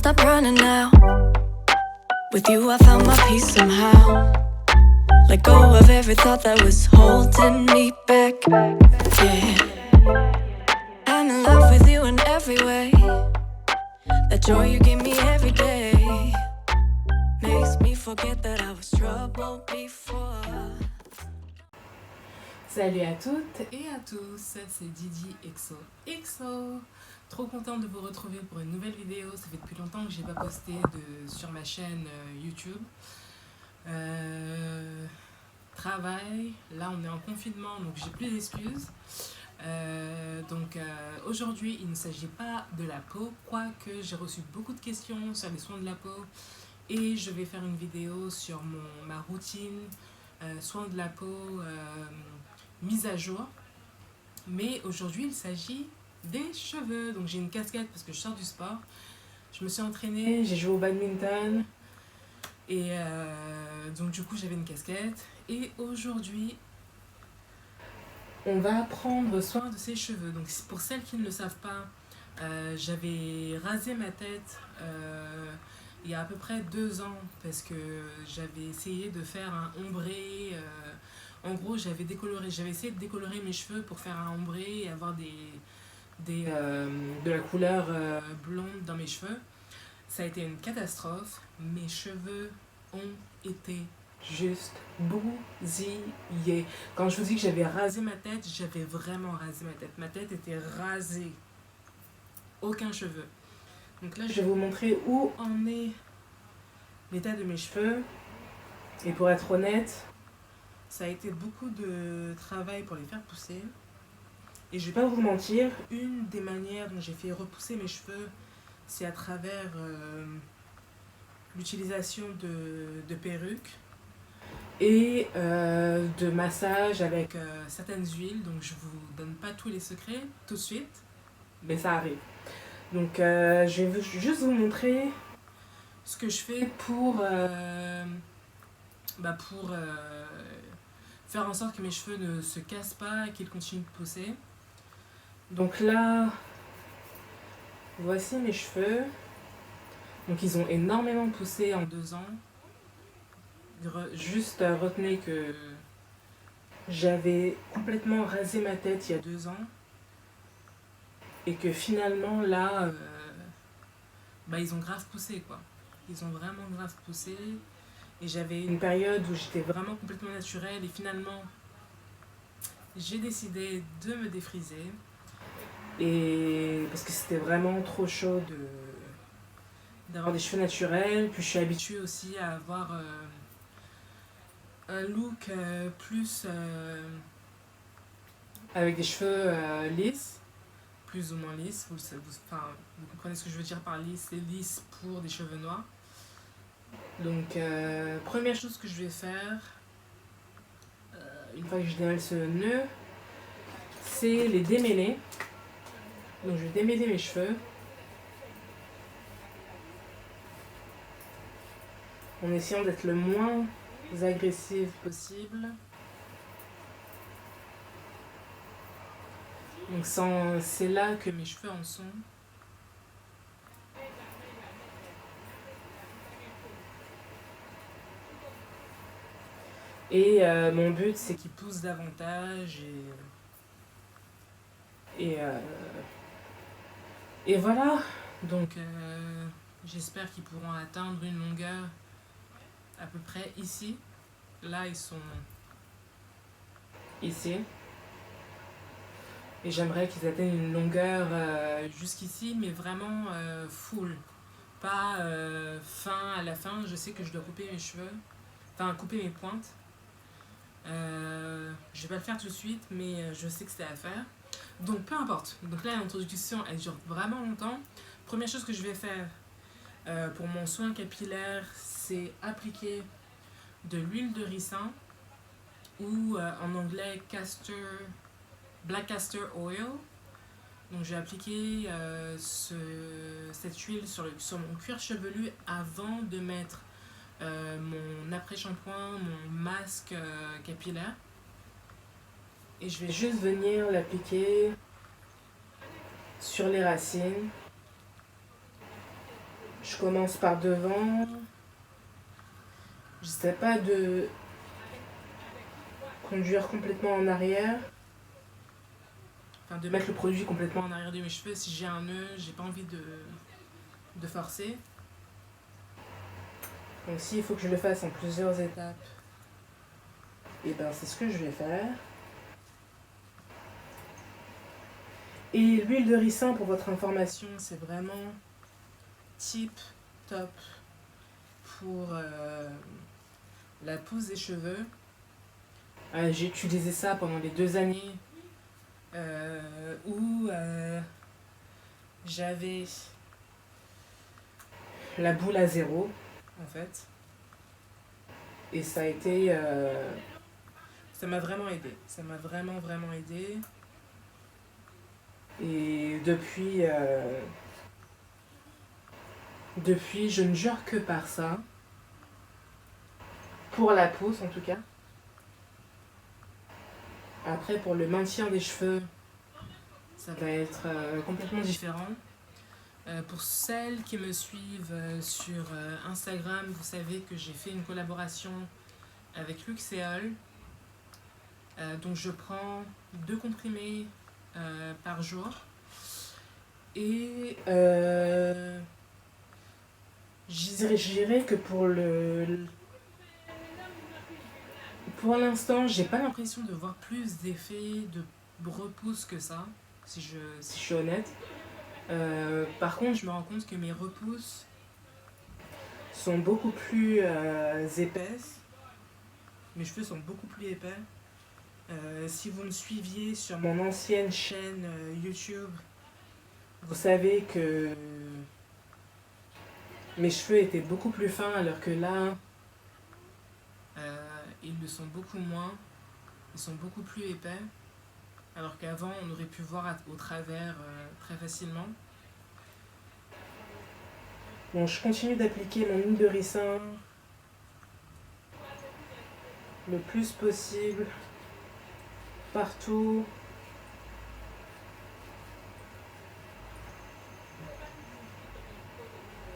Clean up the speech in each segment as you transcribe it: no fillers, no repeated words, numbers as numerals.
stop running now. With you I found my peace somehow. Let go of every thought that was holding me back. Yeah, I'm in love with you in every way. That joy you give me every day makes me forget that I was troubled before. Salut à toutes et à tous, c'est Didi XO. Trop contente de vous retrouver pour une nouvelle vidéo. Ça fait depuis longtemps que j'ai pas posté sur ma chaîne YouTube. Travail, là on est en confinement donc j'ai plus d'excuses. Aujourd'hui il ne s'agit pas de la peau, quoique j'ai reçu beaucoup de questions sur les soins de la peau et je vais faire une vidéo sur ma routine soins de la peau mise à jour. Mais aujourd'hui il s'agit des cheveux. Donc j'ai une casquette parce que je sors du sport, je me suis entraînée, j'ai joué au badminton et donc du coup j'avais une casquette. Et aujourd'hui on va prendre soin de ses cheveux. Donc pour celles qui ne le savent pas, j'avais rasé ma tête il y a à peu près 2 ans parce que j'avais essayé de faire un ombré. En gros j'avais essayé de décolorer mes cheveux pour faire un ombré et avoir de la couleur blonde dans mes cheveux. Ça a été une catastrophe. Mes cheveux ont été juste bousillés. Quand je vous dis que j'avais rasé ma tête, j'avais vraiment rasé ma tête. Ma tête était rasée. Aucun cheveu. Donc là, je vais vous montrer où en est l'état de mes cheveux. Et pour être honnête, ça a été beaucoup de travail pour les faire pousser. Et je vais pas vous mentir, une des manières dont j'ai fait repousser mes cheveux, c'est à travers l'utilisation de perruques et de massages avec certaines huiles. Donc je vous donne pas tous les secrets tout de suite, mais ça arrive. Donc je vais juste vous montrer ce que je fais pour faire en sorte que mes cheveux ne se cassent pas et qu'ils continuent de pousser. Donc là, voici mes cheveux. Donc ils ont énormément poussé en 2 ans. Juste retenez que j'avais complètement rasé ma tête il y a 2 ans. Et que finalement là, ils ont grave poussé quoi. Ils ont vraiment grave poussé. Et j'avais une période où j'étais vraiment complètement naturelle. Et finalement, j'ai décidé de me défriser. Et parce que c'était vraiment trop chaud d'avoir des cheveux naturels. Puis je suis habituée aussi à avoir un look plus avec des cheveux lisses, plus ou moins lisses. Vous comprenez ce que je veux dire par lisse. C'est lisse pour des cheveux noirs. Donc première chose que je vais faire une fois que je démêle ce nœud, c'est les démêler. Donc je vais démêler mes cheveux en essayant d'être le moins agressive possible. Donc c'est là que mes cheveux en sont. Et mon but c'est qu'ils poussent davantage et voilà. Donc j'espère qu'ils pourront atteindre une longueur à peu près ici. Là ils sont ici. Et j'aimerais qu'ils atteignent une longueur jusqu'ici, mais vraiment full. Pas fin à la fin. Je sais que je dois couper mes cheveux. Enfin couper mes pointes. Je vais pas le faire tout de suite, mais je sais que c'est à faire. Donc peu importe. Donc là l'introduction elle dure vraiment longtemps. Première chose que je vais faire pour mon soin capillaire, c'est appliquer de l'huile de ricin ou en anglais black castor oil. Donc je vais appliquer cette huile sur mon cuir chevelu avant de mettre mon après-shampoing, mon masque capillaire. Et je vais juste venir l'appliquer sur les racines. Je commence par devant. J'essaie pas de conduire complètement en arrière. Enfin, de mettre le produit complètement en arrière de mes cheveux. Si j'ai un nœud, j'ai pas envie de forcer. Donc s'il faut que je le fasse en plusieurs étapes, et ben c'est ce que je vais faire. Et l'huile de ricin, pour votre information, c'est vraiment tip top pour la pousse des cheveux. J'ai utilisé ça pendant les 2 années où j'avais la boule à zéro en fait. Et ça a été... ça m'a vraiment aidé. Ça m'a vraiment aidé. Et depuis, je ne jure que par ça. Pour la pousse en tout cas. Après, pour le maintien des cheveux, ça va être complètement différent. Pour celles qui me suivent sur Instagram, vous savez que j'ai fait une collaboration avec Luxéol. Donc je prends 2 comprimés par jour. Et je dirais que pour l'instant, j'ai pas l'impression de voir plus d'effets de repousse que ça, si je suis honnête. Par contre, je me rends compte que mes repousses sont beaucoup plus épaisses. Mes cheveux sont beaucoup plus épais. Si vous me suiviez sur mon ancienne chaîne YouTube, vous savez que mes cheveux étaient beaucoup plus fins, alors que là, ils le sont beaucoup moins. Ils sont beaucoup plus épais. Alors qu'avant, on aurait pu voir au travers très facilement. Bon, je continue d'appliquer mon huile de ricin le plus possible partout.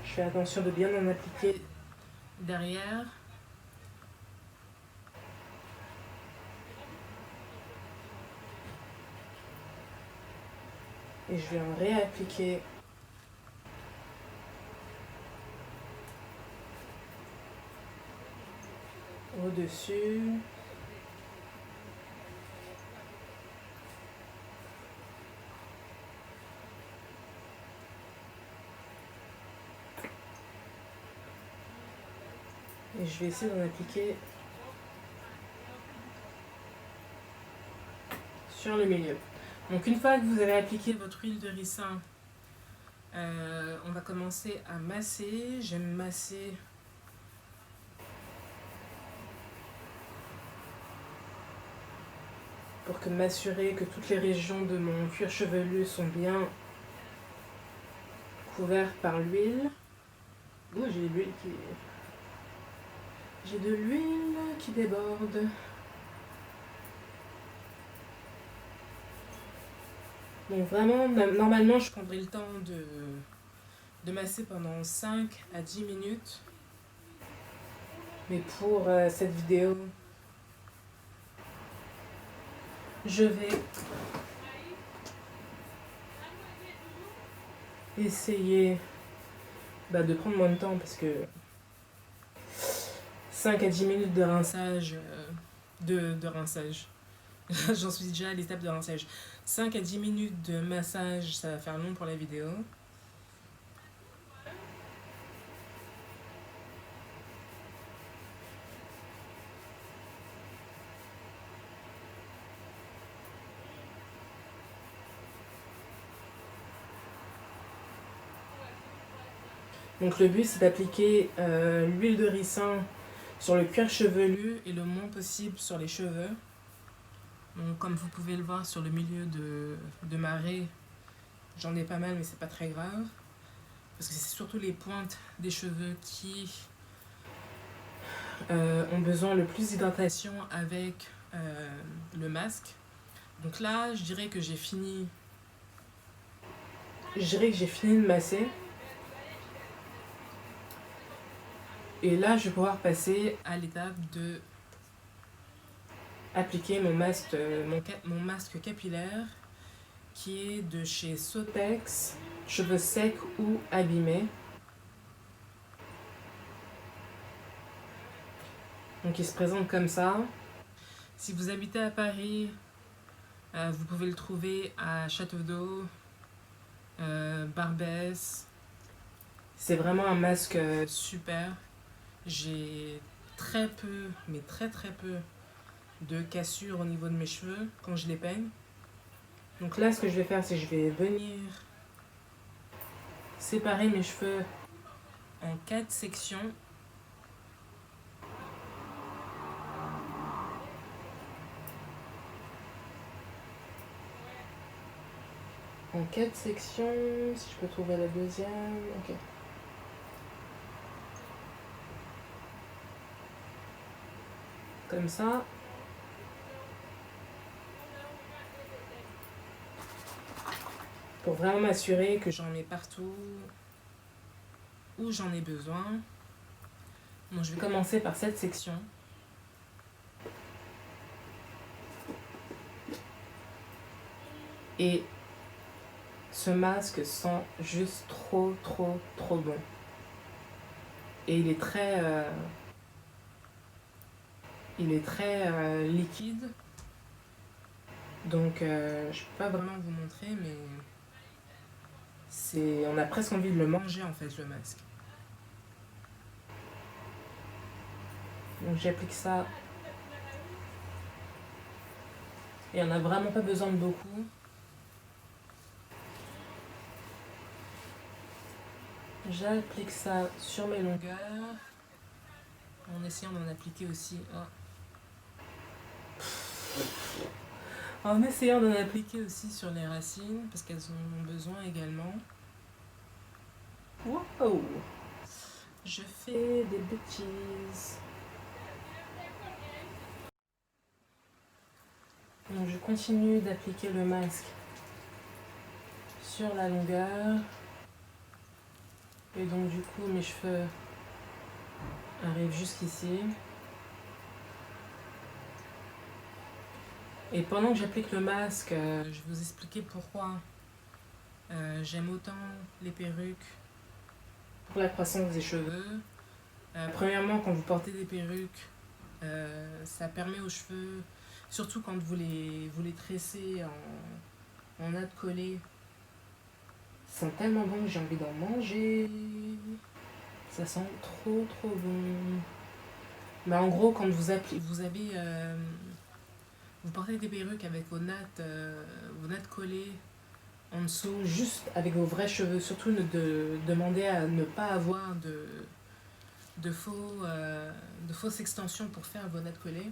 Je fais attention de bien en appliquer derrière. Et je vais en réappliquer au-dessus. Et je vais essayer d'en appliquer sur le milieu. Donc une fois que vous avez appliqué votre huile de ricin, on va commencer à masser. J'aime masser pour m'assurer que toutes les régions de mon cuir chevelu sont bien couvertes par l'huile. Oh, j'ai de l'huile qui déborde. Donc vraiment, normalement, je prendrai le temps de masser pendant 5 à 10 minutes. Mais pour cette vidéo, je vais essayer de prendre moins de temps parce que 5 à 10 minutes de rinçage, de rinçage. J'en suis déjà à l'étape de rinçage. 5 à 10 minutes de massage, ça va faire long pour la vidéo. Donc le but, c'est d'appliquer l'huile de ricin sur le cuir chevelu et le moins possible sur les cheveux. Donc, comme vous pouvez le voir sur le milieu de ma raie, j'en ai pas mal, mais c'est pas très grave. Parce que c'est surtout les pointes des cheveux qui ont besoin le plus d'hydratation avec le masque. Donc là, je dirais que j'ai fini de masser. Et là, je vais pouvoir passer à l'étape de appliquer mon masque, mon masque capillaire qui est de chez Sotex, cheveux secs ou abîmés. Donc il se présente comme ça. Si vous habitez à Paris, vous pouvez le trouver à Château d'Eau, Barbès. C'est vraiment un masque super. J'ai très peu, mais très peu de cassures au niveau de mes cheveux quand je les peigne. Donc là, ce que je vais faire, c'est que je vais venir séparer mes cheveux en 4 sections. En 4 sections, si je peux trouver la deuxième, ok. Comme ça. Pour vraiment m'assurer que j'en mets partout où j'en ai besoin. Donc je vais commencer par cette section. Et ce masque sent juste trop bon. Et il est très liquide. Donc je peux pas vraiment vous montrer, mais on a presque envie de le manger en fait, le masque. Donc j'applique ça. Et on n'a vraiment pas besoin de beaucoup. J'applique ça sur mes longueurs en essayant d'en appliquer aussi. En essayant d'en appliquer aussi sur les racines parce qu'elles en ont besoin également. Wow! Je fais des bêtises. Donc je continue d'appliquer le masque sur la longueur. Et donc du coup mes cheveux arrivent jusqu'ici. Et pendant que j'applique le masque, je vais vous expliquer pourquoi j'aime autant les perruques pour la croissance des cheveux. Premièrement, quand vous portez des perruques, ça permet aux cheveux, surtout quand vous les tressez en natte collée, ça sent tellement bon que j'ai envie d'en manger. Ça sent trop bon. Mais en gros, quand vous portez des perruques avec vos nattes collées en dessous, juste avec vos vrais cheveux. Surtout demandez à ne pas avoir de fausses extensions pour faire vos nattes collées.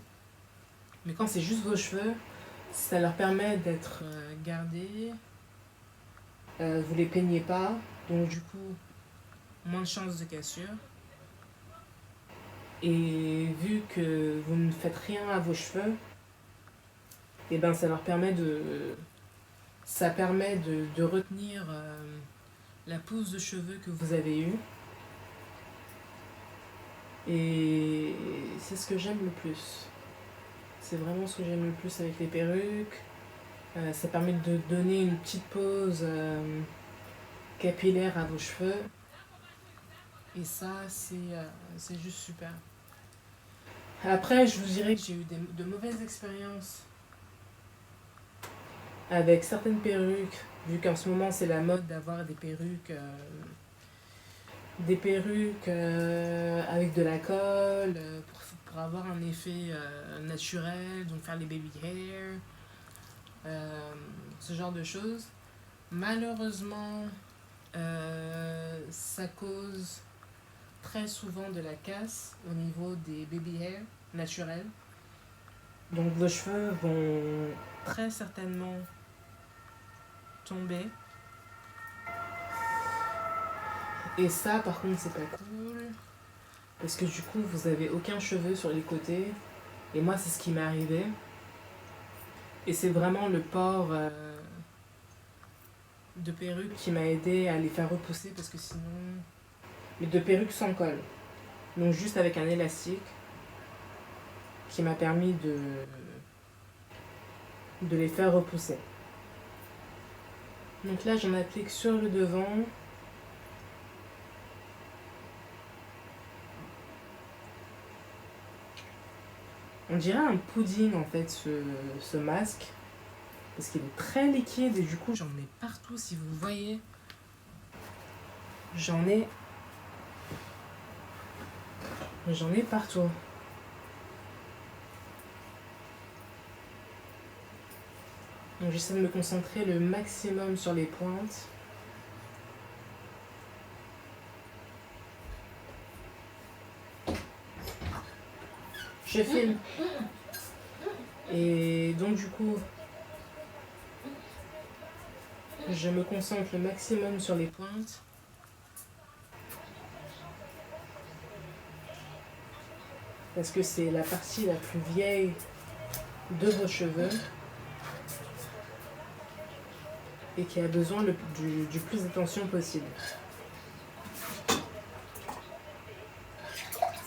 Mais quand c'est juste vos cheveux, ça leur permet d'être gardés. Vous les peignez pas, donc du coup, moins de chances de cassure. Et vu que vous ne faites rien à vos cheveux, et ben ça permet de retenir la pousse de cheveux que vous avez eue. Et c'est ce que j'aime le plus. C'est vraiment ce que j'aime le plus avec les perruques. Ça permet de donner une petite pose capillaire à vos cheveux. Et ça, c'est juste super. Après, je vous dirais que j'ai eu de mauvaises expériences avec certaines perruques, vu qu'en ce moment c'est la mode d'avoir des perruques avec de la colle pour avoir un effet naturel, donc faire les baby hair, ce genre de choses. Malheureusement, ça cause très souvent de la casse au niveau des baby hair naturels. Donc vos cheveux vont très certainement tomber. Et ça par contre c'est pas cool. Parce que du coup vous avez aucun cheveu sur les côtés. Et moi c'est ce qui m'est arrivé. Et c'est vraiment le port de perruque qui m'a aidé à les faire repousser. Parce que sinon... Mais de perruque sans colle. Donc juste avec un élastique qui m'a permis de les faire repousser. Donc là, j'en applique sur le devant. On dirait un pudding en fait ce masque. Parce qu'il est très liquide et du coup j'en mets partout si vous voyez. J'en ai partout. Donc j'essaie de me concentrer le maximum sur les pointes. Je filme. Et donc du coup, je me concentre le maximum sur les pointes. Parce que c'est la partie la plus vieille de vos cheveux. Et qui a besoin du plus d'attention possible.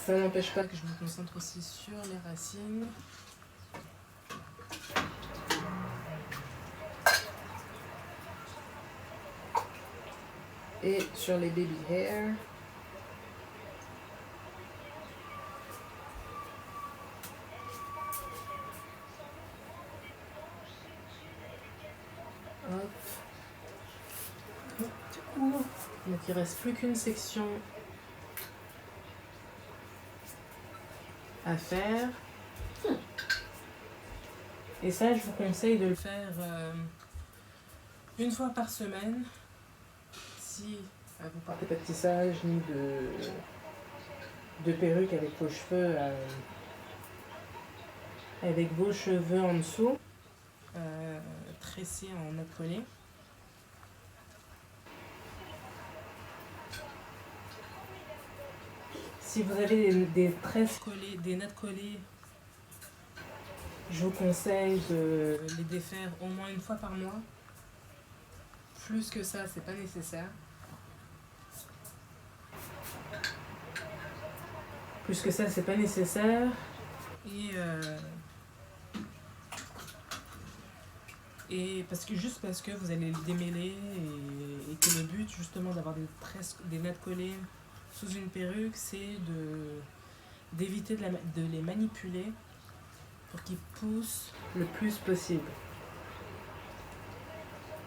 Ça n'empêche pas que je me concentre aussi sur les racines. Et sur les baby hair. Hop. Donc il reste plus qu'une section à faire. Et ça, je vous conseille de le faire une fois par semaine. Si vous portez pas de tissage ni de perruque avec vos cheveux en dessous, tressés en natte collée. Si vous avez des tresses collées, des nattes collées, je vous conseille de les défaire au moins une fois par mois. Plus que ça, c'est pas nécessaire. Plus que ça, c'est pas nécessaire. Et parce que vous allez le démêler et que le but justement d'avoir des nattes collées sous une perruque, c'est d'éviter de les manipuler pour qu'ils poussent le plus possible.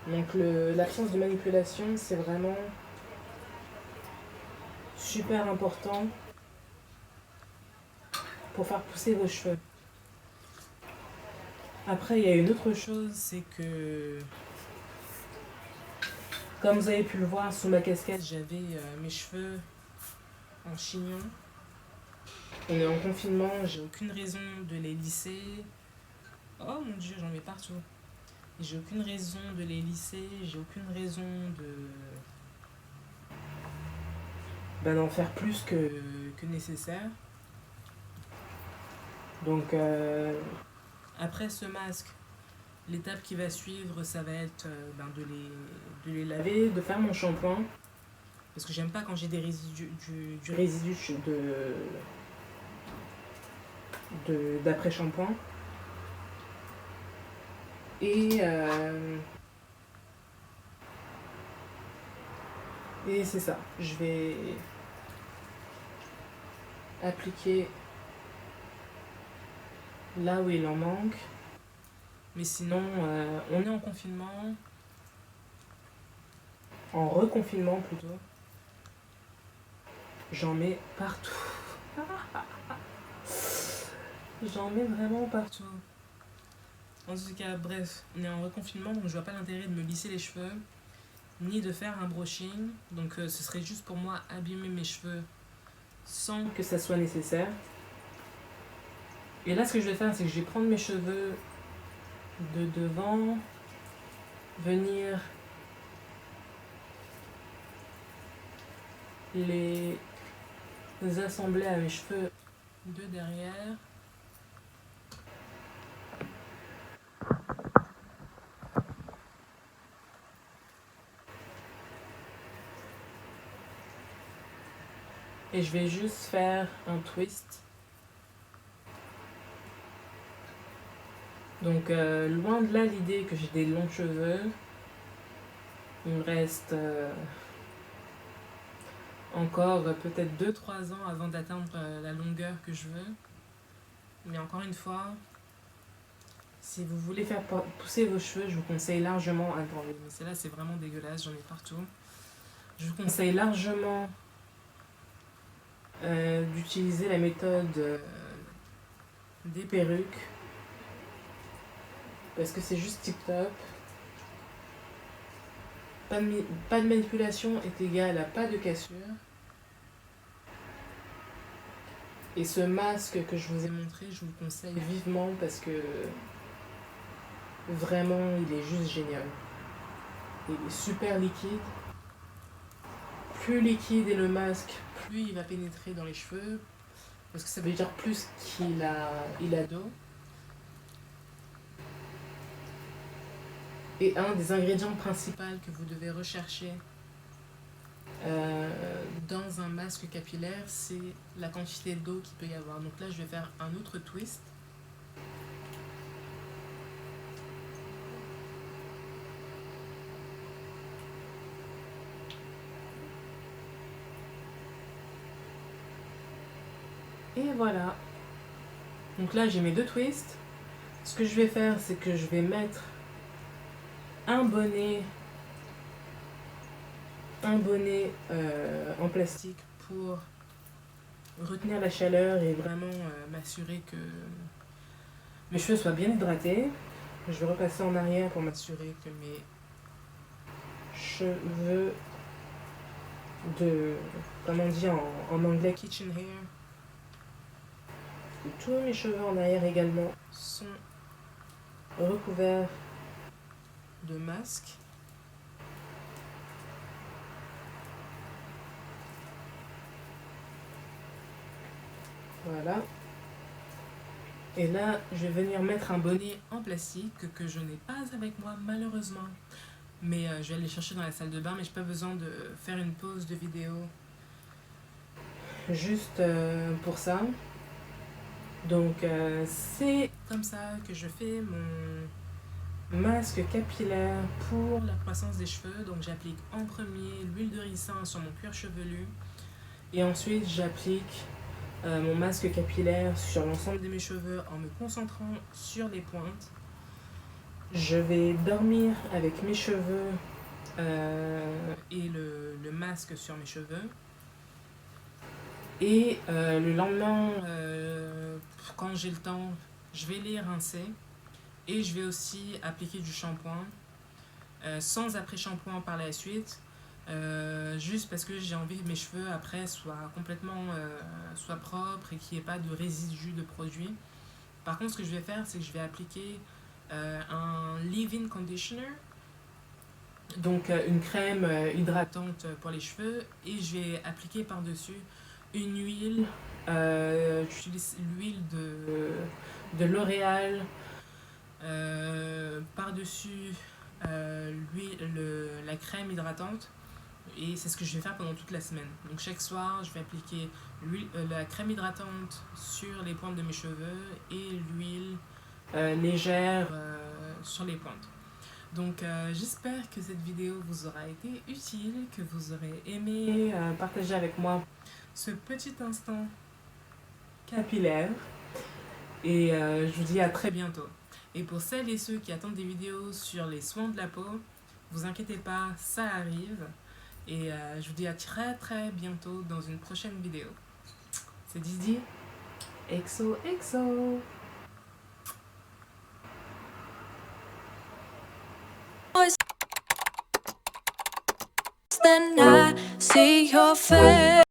Donc l'absence de manipulation, c'est vraiment super important pour faire pousser vos cheveux. Après, il y a une autre chose, c'est que, comme vous avez pu le voir sous ma casquette, j'avais mes cheveux en chignon. On est en confinement, j'ai aucune raison de les lisser. Oh mon dieu, j'en mets partout. J'ai aucune raison de les lisser, j'ai aucune raison d'en faire plus que nécessaire. Donc après ce masque, l'étape qui va suivre, ça va être de les laver, de faire mon shampoing. Parce que j'aime pas quand j'ai des résidus, du résidu d'après-shampoing. Et c'est ça. Je vais appliquer là où il en manque. Mais sinon, on est en confinement. En reconfinement plutôt. J'en mets partout. J'en mets vraiment partout. En tout cas, bref, on est en reconfinement, donc je vois pas l'intérêt de me lisser les cheveux, ni de faire un brushing. Donc ce serait juste pour moi abîmer mes cheveux sans que ça soit nécessaire. Et là, ce que je vais faire, c'est que je vais prendre mes cheveux de devant, venir les assembler à mes cheveux de derrière. Et je vais juste faire un twist. Donc loin de là l'idée que j'ai des longs cheveux. Il me reste encore peut-être 2-3 ans avant d'atteindre la longueur que je veux. Mais encore une fois, si vous voulez faire pousser vos cheveux, je vous conseille largement... Attendez, mais celle-là c'est vraiment dégueulasse, j'en ai partout. Je vous conseille largement d'utiliser la méthode des perruques. Parce que c'est juste tip top. Pas de manipulation est égal à pas de cassure. Et ce masque que je vous ai montré, je vous le conseille vivement parce que vraiment il est juste génial. Il est super liquide. Plus liquide est le masque, plus il va pénétrer dans les cheveux. Parce que ça veut dire plus qu'il a d'eau. Et un des ingrédients principaux que vous devez rechercher dans un masque capillaire, c'est la quantité d'eau qu'il peut y avoir. Donc là, je vais faire un autre twist. Et voilà. Donc là, j'ai mes 2 twists. Ce que je vais faire, c'est que je vais mettre un bonnet en plastique pour retenir la chaleur et vraiment m'assurer que mes cheveux soient bien hydratés. Je vais repasser en arrière pour m'assurer que mes cheveux comme on dit en anglais, kitchen hair, que tous mes cheveux en arrière également sont recouverts de masque. Voilà. Et là, je vais venir mettre un bonnet en plastique que je n'ai pas avec moi malheureusement. Mais je vais aller le chercher dans la salle de bain, mais je n'ai pas besoin de faire une pause de vidéo juste pour ça. Donc c'est comme ça que je fais mon masque capillaire pour la croissance des cheveux. Donc j'applique en premier l'huile de ricin sur mon cuir chevelu. Et ensuite j'applique mon masque capillaire sur l'ensemble de mes cheveux en me concentrant sur les pointes. Je vais dormir avec mes cheveux et le masque sur mes cheveux. Et le lendemain, quand j'ai le temps, je vais les rincer. Et je vais aussi appliquer du shampoing, sans après-shampoing par la suite. Juste parce que j'ai envie que mes cheveux après soient complètement soient propres et qu'il n'y ait pas de résidus de produits. Par contre, ce que je vais faire, c'est que je vais appliquer un leave-in conditioner, donc une crème hydratante pour les cheveux, et je vais appliquer par-dessus une huile. J'utilise l'huile de L'Oréal, par-dessus la crème hydratante. Et c'est ce que je vais faire pendant toute la semaine. Donc chaque soir, je vais appliquer la crème hydratante sur les pointes de mes cheveux et l'huile légère sur les pointes. Donc j'espère que cette vidéo vous aura été utile, que vous aurez aimé partager avec moi ce petit instant capillaire. Et je vous dis à très bientôt. Et pour celles et ceux qui attendent des vidéos sur les soins de la peau, vous inquiétez pas, ça arrive. Et je vous dis à très très bientôt dans une prochaine vidéo. C'est Didi. Exo exo. Then I see your face.